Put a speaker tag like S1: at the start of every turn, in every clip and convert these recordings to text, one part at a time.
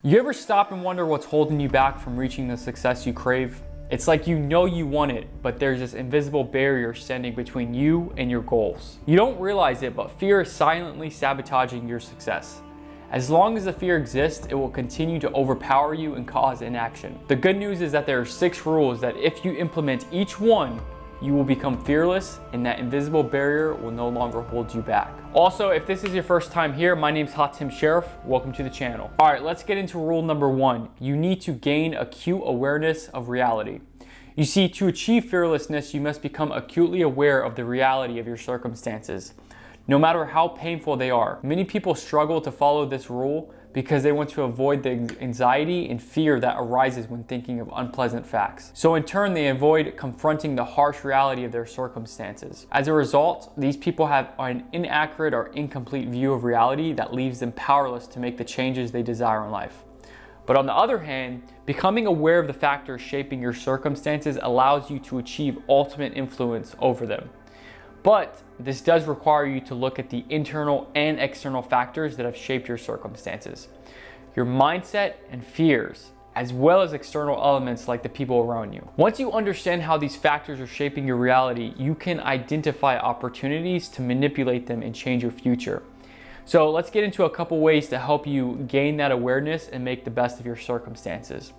S1: You ever stop and wonder what's holding you back from reaching the success you crave? It's like you know you want it, but there's this invisible barrier standing between you and your goals. You don't realize it, but fear is silently sabotaging your success. As long as the fear exists, it will continue to overpower you and cause inaction. The good news is that there are 6 rules that if you implement each one, you will become fearless and that invisible barrier will no longer hold you back. Also, if this is your first time here, my name's Hatim Sheriff. Welcome to the channel. All right, let's get into rule number 1. You need to gain acute awareness of reality. You see, to achieve fearlessness, you must become acutely aware of the reality of your circumstances, no matter how painful they are. Many people struggle to follow this rule because they want to avoid the anxiety and fear that arises when thinking of unpleasant facts. So in turn, they avoid confronting the harsh reality of their circumstances. As a result, these people have an inaccurate or incomplete view of reality that leaves them powerless to make the changes they desire in life. But on the other hand, becoming aware of the factors shaping your circumstances allows you to achieve ultimate influence over them. But this does require you to look at the internal and external factors that have shaped your circumstances, your mindset and fears, as well as external elements like the people around you. Once you understand how these factors are shaping your reality, you can identify opportunities to manipulate them and change your future. So let's get into a couple ways to help you gain that awareness and make the best of your circumstances.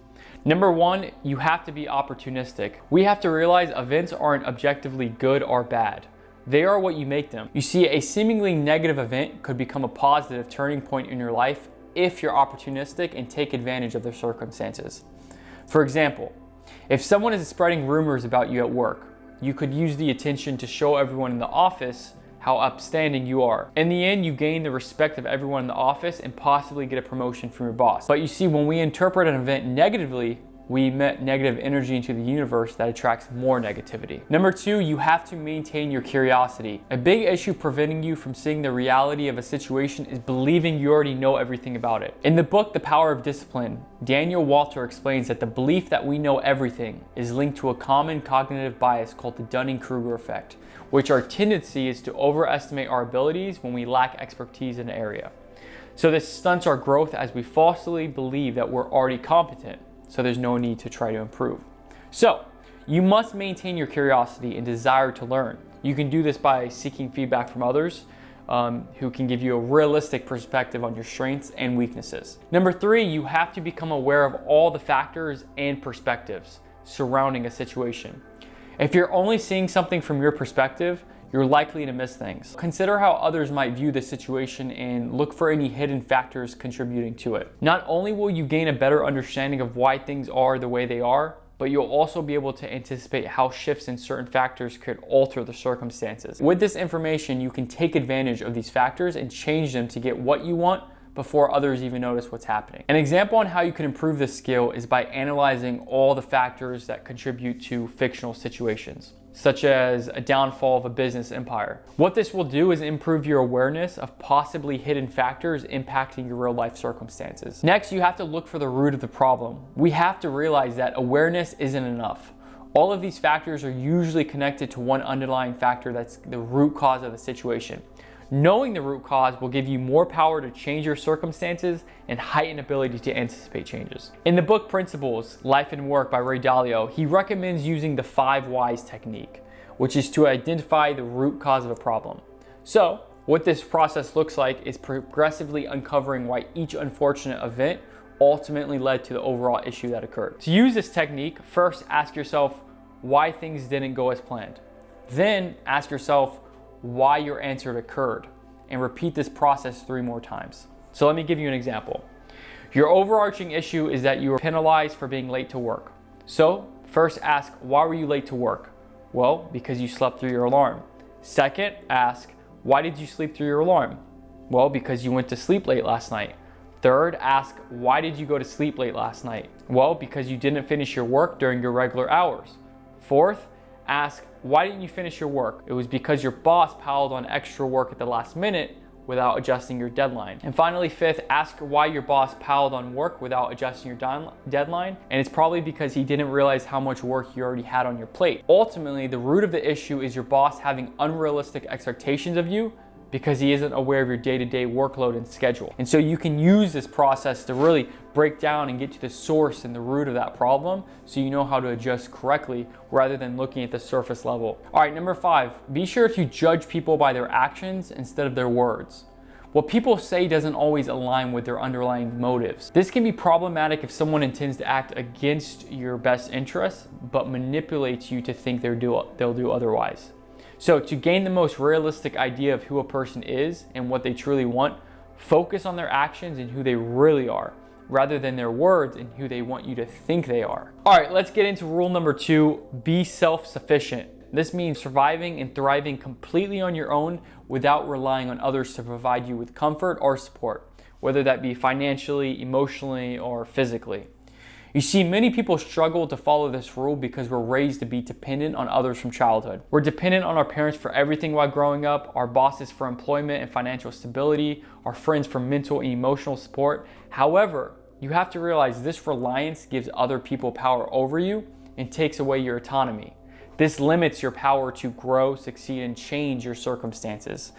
S1: Number 1, you have to be opportunistic. We have to realize events aren't objectively good or bad. They are what you make them. You see, a seemingly negative event could become a positive turning point in your life if you're opportunistic and take advantage of their circumstances. For example, if someone is spreading rumors about you at work, you could use the attention to show everyone in the office how upstanding you are. In the end, you gain the respect of everyone in the office and possibly get a promotion from your boss. But you see, when we interpret an event negatively, we emit negative energy into the universe that attracts more negativity. Number 2, you have to maintain your curiosity. A big issue preventing you from seeing the reality of a situation is believing you already know everything about it. In the book, The Power of Discipline, Daniel Walter explains that the belief that we know everything is linked to a common cognitive bias called the Dunning-Kruger effect, which our tendency is to overestimate our abilities when we lack expertise in an area. So this stunts our growth as we falsely believe that we're already competent. So there's no need to try to improve. So you must maintain your curiosity and desire to learn. You can do this by seeking feedback from others who can give you a realistic perspective on your strengths and weaknesses. Number 3, you have to become aware of all the factors and perspectives surrounding a situation. If you're only seeing something from your perspective, you're likely to miss things. Consider how others might view the situation and look for any hidden factors contributing to it. Not only will you gain a better understanding of why things are the way they are, but you'll also be able to anticipate how shifts in certain factors could alter the circumstances. With this information, you can take advantage of these factors and change them to get what you want before others even notice what's happening. An example on how you can improve this skill is by analyzing all the factors that contribute to fictional situations, such as a downfall of a business empire. What this will do is improve your awareness of possibly hidden factors impacting your real life circumstances. Next, you have to look for the root of the problem. We have to realize that awareness isn't enough. All of these factors are usually connected to one underlying factor that's the root cause of the situation. Knowing the root cause will give you more power to change your circumstances and heightened ability to anticipate changes. In the book Principles, Life and Work by Ray Dalio, he recommends using the 5 whys technique, which is to identify the root cause of a problem. So, what this process looks like is progressively uncovering why each unfortunate event ultimately led to the overall issue that occurred. To use this technique, first ask yourself why things didn't go as planned. Then ask yourself why your answer occurred, and repeat this process 3 more times. So let me give you an example. Your overarching issue is that you were penalized for being late to work. So first ask, why were you late to work? Well, because you slept through your alarm. Second, ask, why did you sleep through your alarm? Well, because you went to sleep late last night. Third, ask, why did you go to sleep late last night? Well, because you didn't finish your work during your regular hours. Fourth, ask, why didn't you finish your work? It was because your boss piled on extra work at the last minute without adjusting your deadline. And finally, fifth, ask why your boss piled on work without adjusting your deadline. And it's probably because he didn't realize how much work you already had on your plate. Ultimately, the root of the issue is your boss having unrealistic expectations of you because he isn't aware of your day-to-day workload and schedule. And so you can use this process to really break down and get to the source and the root of that problem so you know how to adjust correctly rather than looking at the surface level. All right, number 5, be sure to judge people by their actions instead of their words. What people say doesn't always align with their underlying motives. This can be problematic if someone intends to act against your best interests, but manipulates you to think they'll do otherwise. So to gain the most realistic idea of who a person is and what they truly want, focus on their actions and who they really are, rather than their words and who they want you to think they are. All right, let's get into rule number 2, be self-sufficient. This means surviving and thriving completely on your own without relying on others to provide you with comfort or support, whether that be financially, emotionally, or physically. You see, many people struggle to follow this rule because we're raised to be dependent on others from childhood. We're dependent on our parents for everything while growing up, our bosses for employment and financial stability, our friends for mental and emotional support. However, you have to realize this reliance gives other people power over you and takes away your autonomy. This limits your power to grow, succeed, and change your circumstances.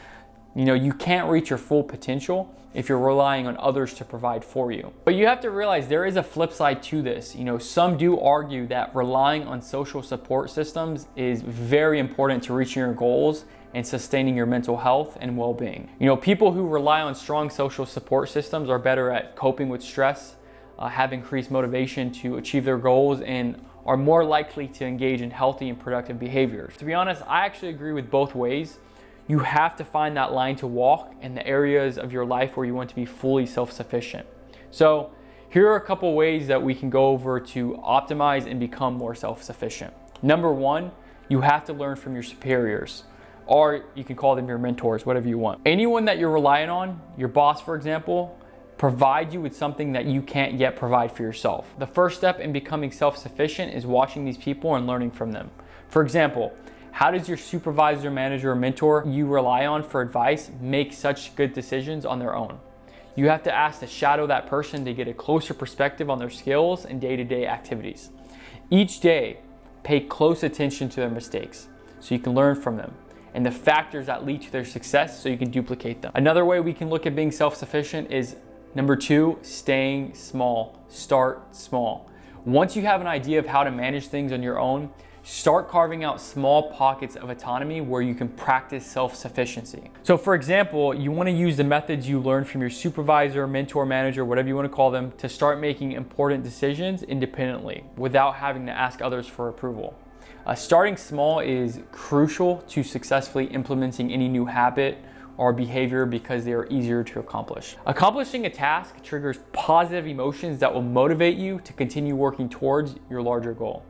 S1: You can't reach your full potential if you're relying on others to provide for you. But you have to realize there is a flip side to this. Some do argue that relying on social support systems is very important to reaching your goals and sustaining your mental health and well-being. People who rely on strong social support systems are better at coping with stress, have increased motivation to achieve their goals, and are more likely to engage in healthy and productive behaviors. To be honest, I actually agree with both ways. You have to find that line to walk in the areas of your life where you want to be fully self-sufficient. So here are a couple ways that we can go over to optimize and become more self-sufficient. Number 1, you have to learn from your superiors, or you can call them your mentors, whatever you want. Anyone that you're relying on, your boss for example, provide you with something that you can't yet provide for yourself. The first step in becoming self-sufficient is watching these people and learning from them. For example, how does your supervisor, manager, or mentor you rely on for advice make such good decisions on their own? You have to ask to shadow that person to get a closer perspective on their skills and day-to-day activities. Each day, pay close attention to their mistakes so you can learn from them and the factors that lead to their success so you can duplicate them. Another way we can look at being self-sufficient is number 2, staying small. Start small. Once you have an idea of how to manage things on your own, start carving out small pockets of autonomy where you can practice self-sufficiency. So for example, you want to use the methods you learned from your supervisor, mentor, manager, whatever you want to call them, to start making important decisions independently without having to ask others for approval. Starting small is crucial to successfully implementing any new habit or behavior because they are easier to accomplish. Accomplishing a task triggers positive emotions that will motivate you to continue working towards your larger goal.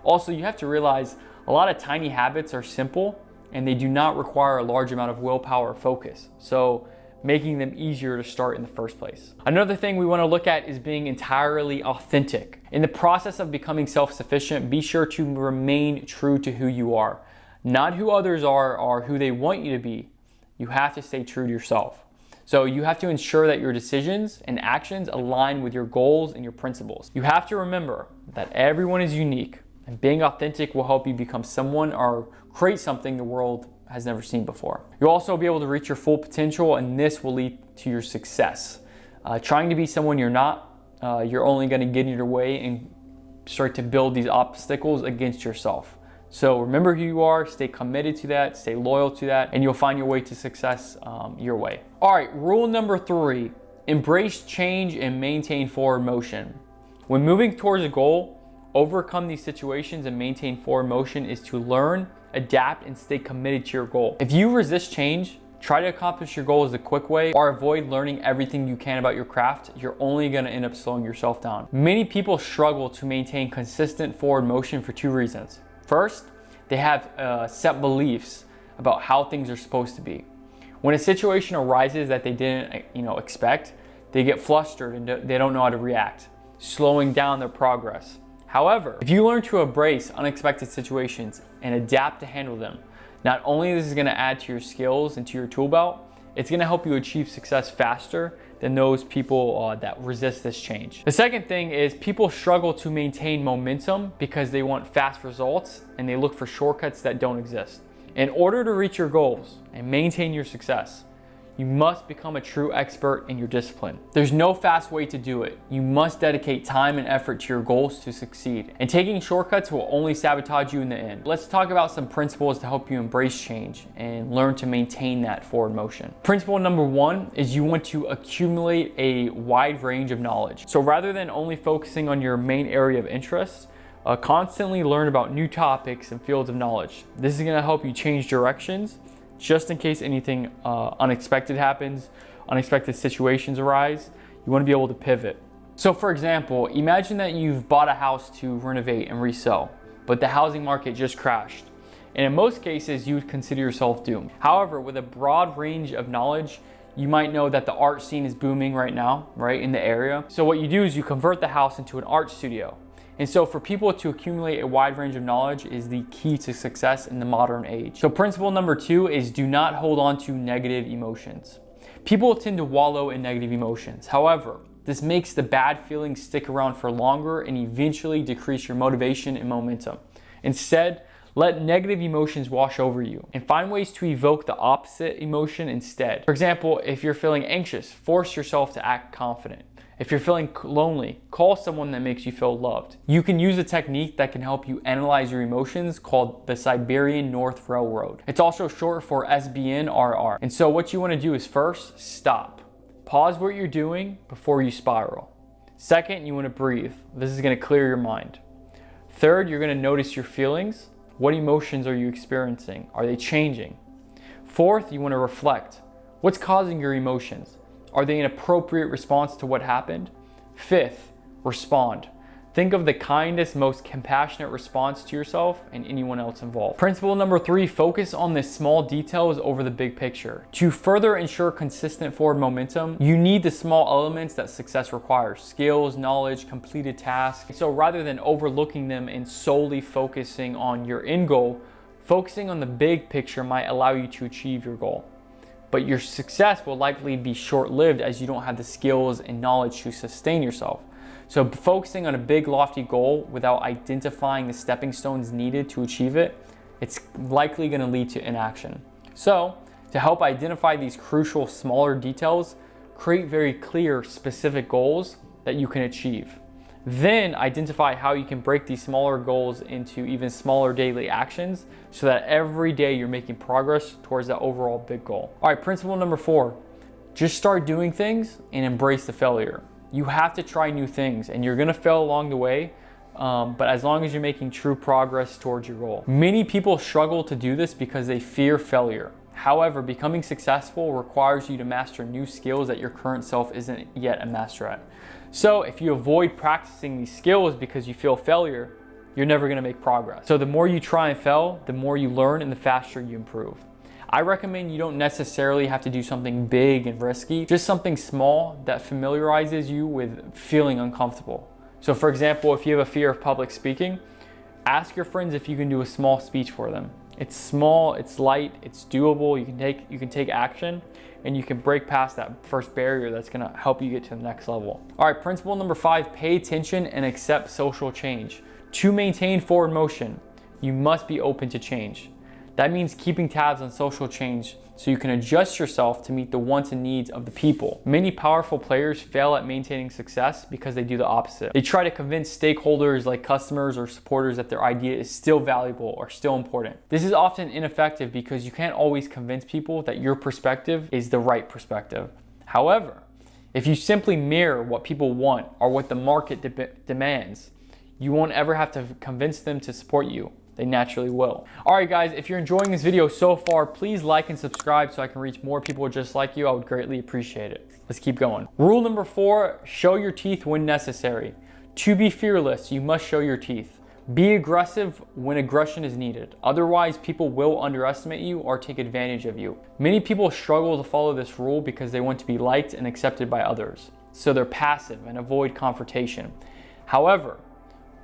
S1: Also, you have to realize a lot of tiny habits are simple and they do not require a large amount of willpower or focus, so making them easier to start in the first place. Another thing we want to look at is being entirely authentic. In the process of becoming self-sufficient, be sure to remain true to who you are, not who others are or who they want you to be. You have to stay true to yourself. So you have to ensure that your decisions and actions align with your goals and your principles. You have to remember that everyone is unique, and being authentic will help you become someone or create something the world has never seen before. You'll also be able to reach your full potential, and this will lead to your success. Trying to be someone you're not, you're only going to get in your way and start to build these obstacles against yourself. So remember who you are, stay committed to that, stay loyal to that, and you'll find your way to success your way. All right, rule number 3, embrace change and maintain forward motion. When moving towards a goal, overcome these situations and maintain forward motion is to learn, adapt, and stay committed to your goal. If you resist change, try to accomplish your goals the quick way, or avoid learning everything you can about your craft, you're only gonna end up slowing yourself down. Many people struggle to maintain consistent forward motion for 2 reasons. First, they have set beliefs about how things are supposed to be. When a situation arises that they didn't expect, they get flustered and they don't know how to react, slowing down their progress. However, if you learn to embrace unexpected situations and adapt to handle them, not only this is going to add to your skills and to your tool belt, it's going to help you achieve success faster than those people that resist this change. The second thing is people struggle to maintain momentum because they want fast results and they look for shortcuts that don't exist. In order to reach your goals and maintain your success, you must become a true expert in your discipline. There's no fast way to do it. You must dedicate time and effort to your goals to succeed. And taking shortcuts will only sabotage you in the end. Let's talk about some principles to help you embrace change and learn to maintain that forward motion. Principle number 1 is you want to accumulate a wide range of knowledge. So rather than only focusing on your main area of interest, constantly learn about new topics and fields of knowledge. This is going to help you change directions just in case anything unexpected happens, unexpected situations arise. You want to be able to pivot. So for example, imagine that you've bought a house to renovate and resell, but the housing market just crashed. And in most cases, you would consider yourself doomed. However, with a broad range of knowledge, you might know that the art scene is booming right now, right, in the area. So what you do is you convert the house into an art studio. And so for people to accumulate a wide range of knowledge is the key to success in the modern age. So principle number 2 is do not hold on to negative emotions. People tend to wallow in negative emotions. However, this makes the bad feelings stick around for longer and eventually decrease your motivation and momentum. Instead, let negative emotions wash over you and find ways to evoke the opposite emotion instead. For example, if you're feeling anxious, force yourself to act confident. If you're feeling lonely, call someone that makes you feel loved. You can use a technique that can help you analyze your emotions called the Siberian North Railroad. It's also short for SBNRR. And so what you want to do is first, stop. Pause what you're doing before you spiral. Second, you want to breathe. This is going to clear your mind. Third, you're going to notice your feelings. What emotions are you experiencing? Are they changing? Fourth, you want to reflect. What's causing your emotions? Are they an appropriate response to what happened? Fifth, respond. Think of the kindest, most compassionate response to yourself and anyone else involved. Principle number 3, focus on the small details over the big picture. To further ensure consistent forward momentum, you need the small elements that success requires: skills, knowledge, completed tasks. So rather than overlooking them and solely focusing on your end goal, focusing on the big picture might allow you to achieve your goal. But your success will likely be short-lived as you don't have the skills and knowledge to sustain yourself. So focusing on a big, lofty goal without identifying the stepping stones needed to achieve it, it's likely going to lead to inaction. So to help identify these crucial, smaller details, create very clear, specific goals that you can achieve. Then identify how you can break these smaller goals into even smaller daily actions so that every day you're making progress towards that overall big goal. All right, principle number 4, just start doing things and embrace the failure. You have to try new things and you're gonna fail along the way, but as long as you're making true progress towards your goal. Many people struggle to do this because they fear failure. However, becoming successful requires you to master new skills that your current self isn't yet a master at. So if you avoid practicing these skills because you feel failure, you're never gonna make progress. So the more you try and fail, the more you learn and the faster you improve. I recommend you don't necessarily have to do something big and risky, just something small that familiarizes you with feeling uncomfortable. So for example, if you have a fear of public speaking, ask your friends if you can do a small speech for them. It's small, it's light, it's doable, you can take action, and you can break past that first barrier that's gonna help you get to the next level. All right, principle number 5, pay attention and accept social change. To maintain forward motion, you must be open to change. That means keeping tabs on social change so you can adjust yourself to meet the wants and needs of the people. Many powerful players fail at maintaining success because they do the opposite. They try to convince stakeholders like customers or supporters that their idea is still valuable or still important. This is often ineffective because you can't always convince people that your perspective is the right perspective. However, if you simply mirror what people want or what the market demands, you won't ever have to convince them to support you. They naturally will. All right, guys, if you're enjoying this video so far, please like and subscribe so I can reach more people just like you. I would greatly appreciate it. Let's keep going. Rule number 4, show your teeth when necessary. To be fearless, you must show your teeth. Be aggressive when aggression is needed. Otherwise, people will underestimate you or take advantage of you. Many people struggle to follow this rule because they want to be liked and accepted by others. So they're passive and avoid confrontation. However,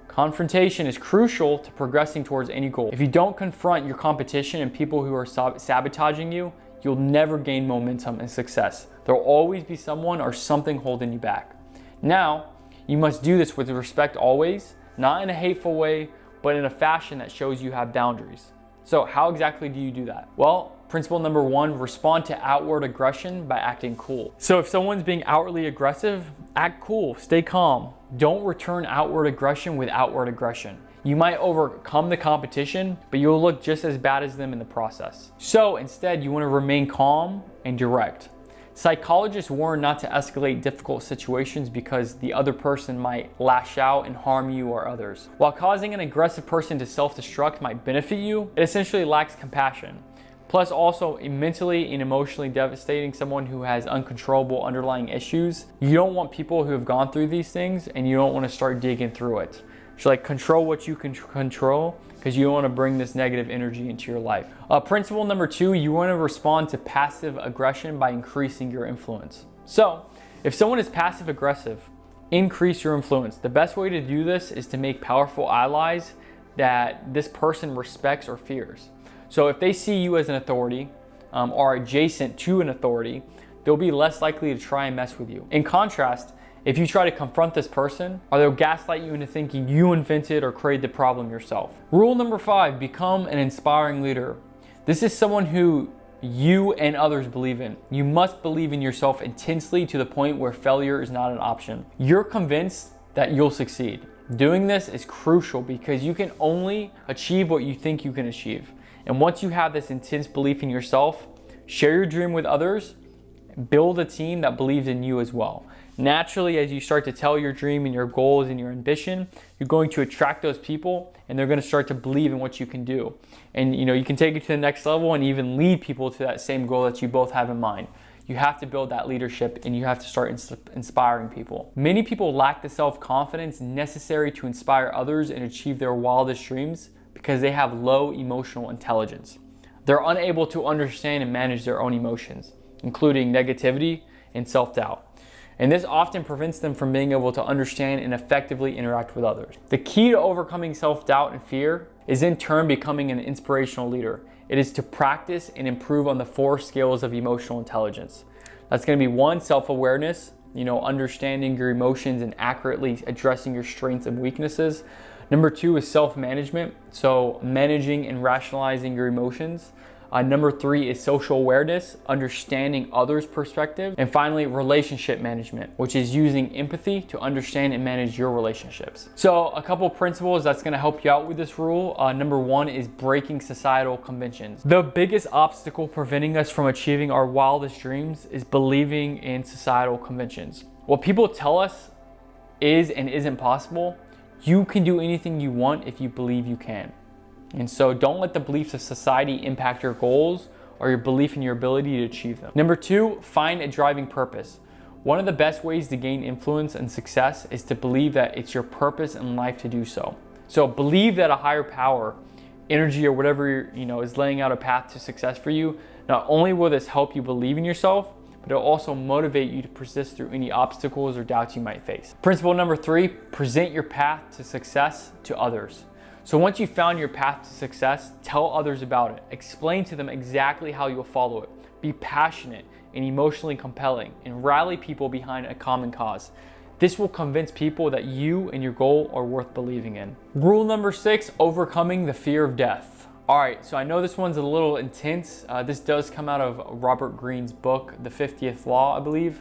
S1: confrontation is crucial to progressing towards any goal. If you don't confront your competition and people who are sabotaging you, you'll never gain momentum and success. There'll always be someone or something holding you back. Now, you must do this with respect always, not in a hateful way, but in a fashion that shows you have boundaries. So how exactly do you do that? Well, principle number 1, respond to outward aggression by acting cool. So if someone's being outwardly aggressive, act cool, stay calm. Don't return outward aggression with outward aggression. You might overcome the competition, but you'll look just as bad as them in the process. So instead, you want to remain calm and direct. Psychologists warn not to escalate difficult situations because the other person might lash out and harm you or others. While causing an aggressive person to self-destruct might benefit you, it essentially lacks compassion. Plus, also mentally and emotionally devastating someone who has uncontrollable underlying issues. You don't want people who have gone through these things, and you don't want to start digging through it. So control what you can control, because you don't want to bring this negative energy into your life. Principle number 2, you want to respond to passive aggression by increasing your influence. So if someone is passive aggressive, increase your influence. The best way to do this is to make powerful allies that this person respects or fears. So if they see you as an authority or adjacent to an authority, they'll be less likely to try and mess with you. In contrast, if you try to confront this person, or they'll gaslight you into thinking you invented or created the problem yourself. Rule number 5, become an inspiring leader. This is someone who you and others believe in. You must believe in yourself intensely to the point where failure is not an option. You're convinced that you'll succeed. Doing this is crucial because you can only achieve what you think you can achieve. And once you have this intense belief in yourself, share your dream with others, build a team that believes in you as well. Naturally, as you start to tell your dream and your goals and your ambition, you're going to attract those people, and they're going to start to believe in what you can do. And you can take it to the next level and even lead people to that same goal that you both have in mind. You have to build that leadership, and you have to start inspiring people. Many people lack the self-confidence necessary to inspire others and achieve their wildest dreams because they have low emotional intelligence. They're unable to understand and manage their own emotions, including negativity and self-doubt. And this often prevents them from being able to understand and effectively interact with others. The key to overcoming self-doubt and fear is in turn becoming an inspirational leader. It is to practice and improve on the 4 scales of emotional intelligence. That's going to be 1, self-awareness, understanding your emotions and accurately addressing your strengths and weaknesses. Number 2 is self-management, so managing and rationalizing your emotions. Number 3 is social awareness, understanding others' perspective. And finally, relationship management, which is using empathy to understand and manage your relationships. So a couple principles that's gonna help you out with this rule. Number 1 is breaking societal conventions. The biggest obstacle preventing us from achieving our wildest dreams is believing in societal conventions. What people tell us is and isn't possible. You can do anything you want if you believe you can. And so don't let the beliefs of society impact your goals or your belief in your ability to achieve them. Number 2, find a driving purpose. One of the best ways to gain influence and success is to believe that it's your purpose in life to do so. So believe that a higher power, energy, or whatever is laying out a path to success for you. Not only will this help you believe in yourself, but it'll also motivate you to persist through any obstacles or doubts you might face. Principle number 3, present your path to success to others. So once you've found your path to success, tell others about it. Explain to them exactly how you'll follow it. Be passionate and emotionally compelling, and rally people behind a common cause. This will convince people that you and your goal are worth believing in. Rule number 6, overcoming the fear of death. All right, so I know this one's a little intense. This does come out of Robert Greene's book, The 50th Law, I believe.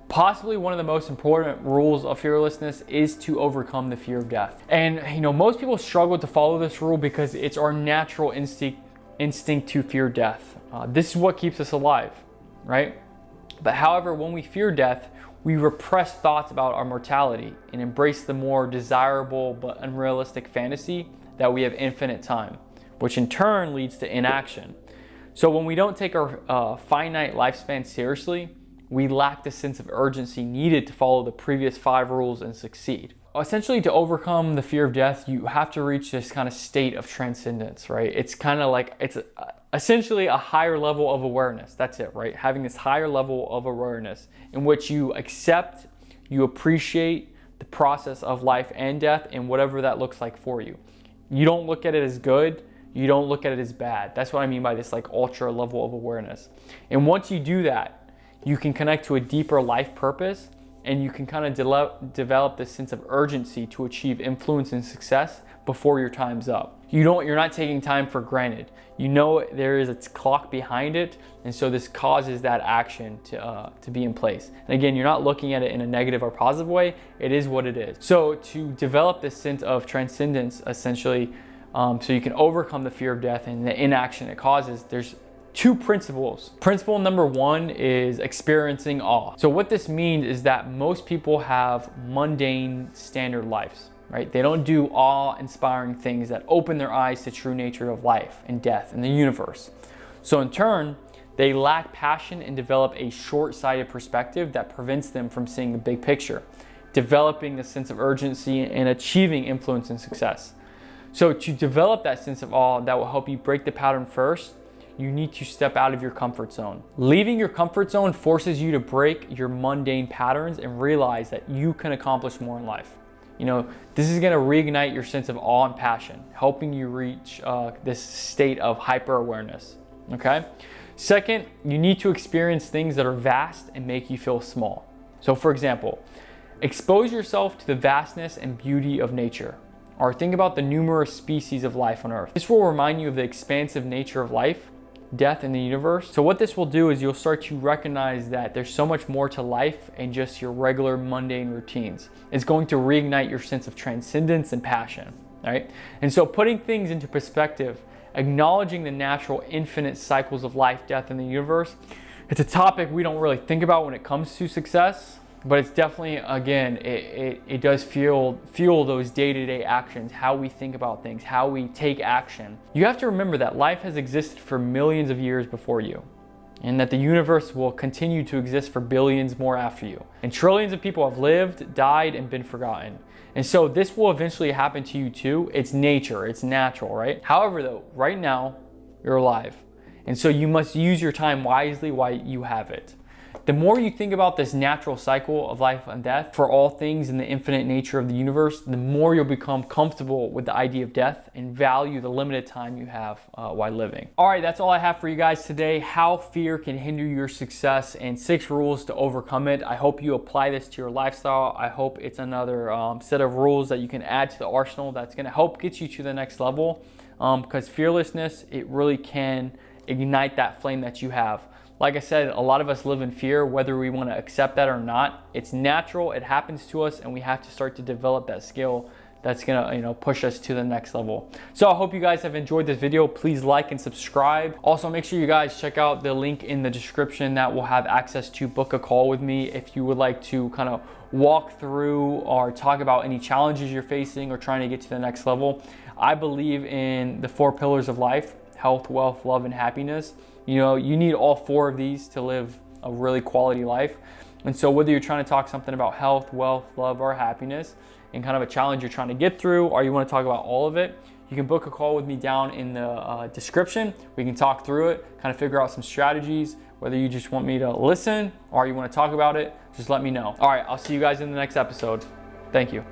S1: Possibly one of the most important rules of fearlessness is to overcome the fear of death. And most people struggle to follow this rule because it's our natural instinct to fear death. This is what keeps us alive, right? But however, when we fear death, we repress thoughts about our mortality and embrace the more desirable but unrealistic fantasy that we have infinite time, which in turn leads to inaction. So when we don't take our finite lifespan seriously, we lack the sense of urgency needed to follow the previous 5 rules and succeed. Essentially, to overcome the fear of death, you have to reach this kind of state of transcendence, right? It's kind of like, it's essentially a higher level of awareness. That's it, right? Having this higher level of awareness in which you accept, you appreciate the process of life and death and whatever that looks like for you. You don't look at it as good. You don't look at it as bad. That's what I mean by this ultra level of awareness. And once you do that, you can connect to a deeper life purpose, and you can kind of develop this sense of urgency to achieve influence and success before your time's up. You're not taking time for granted. You know there is a clock behind it, and so this causes that action to be in place. And again, you're not looking at it in a negative or positive way. It is what it is. So to develop this sense of transcendence, essentially, so you can overcome the fear of death and the inaction it causes, there's two principles. Principle number one is experiencing awe. So what this means is that most people have mundane standard lives. Right? They don't do awe-inspiring things that open their eyes to true nature of life and death and the universe. So in turn, they lack passion and develop a short-sighted perspective that prevents them from seeing the big picture, developing a sense of urgency and achieving influence and success. So to develop that sense of awe that will help you break the pattern first, you need to step out of your comfort zone. Leaving your comfort zone forces you to break your mundane patterns and realize that you can accomplish more in life. You know, this is going to reignite your sense of awe and passion, helping you reach this state of hyper awareness. Okay. Second, you need to experience things that are vast and make you feel small. So for example, expose yourself to the vastness and beauty of nature, or think about the numerous species of life on Earth. This will remind you of the expansive nature of life, death, in the universe. So what this will do is you'll start to recognize that there's so much more to life and just your regular mundane routines. It's going to reignite your sense of transcendence and passion, right? And so putting things into perspective, acknowledging the natural infinite cycles of life, death, and the universe, it's a topic we don't really think about when it comes to success, but it's definitely, again, it does fuel those day-to-day actions, how we think about things, how we take action. You have to remember that life has existed for millions of years before you, and that the universe will continue to exist for billions more after you. And trillions of people have lived, died, and been forgotten. And so this will eventually happen to you too. It's nature, it's natural, right? However though, right now, you're alive. And so you must use your time wisely while you have it. The more you think about this natural cycle of life and death for all things in the infinite nature of the universe, the more you'll become comfortable with the idea of death and value the limited time you have while living. All right, that's all I have for you guys today. How fear can hinder your success and 6 rules to overcome it. I hope you apply this to your lifestyle. I hope it's another set of rules that you can add to the arsenal that's gonna help get you to the next level, because fearlessness, it really can ignite that flame that you have. Like I said, a lot of us live in fear, whether we want to accept that or not. It's natural, it happens to us, and we have to start to develop that skill that's gonna, push us to the next level. So I hope you guys have enjoyed this video. Please like and subscribe. Also, make sure you guys check out the link in the description that will have access to book a call with me if you would like to kind of walk through or talk about any challenges you're facing or trying to get to the next level. I believe in the 4 pillars of life: health, wealth, love, and happiness. You need all 4 of these to live a really quality life. And so whether you're trying to talk something about health, wealth, love, or happiness, and kind of a challenge you're trying to get through, or you want to talk about all of it, you can book a call with me down in the description. We can talk through it, kind of figure out some strategies. Whether you just want me to listen or you want to talk about it, just let me know. All right, I'll see you guys in the next episode. Thank you.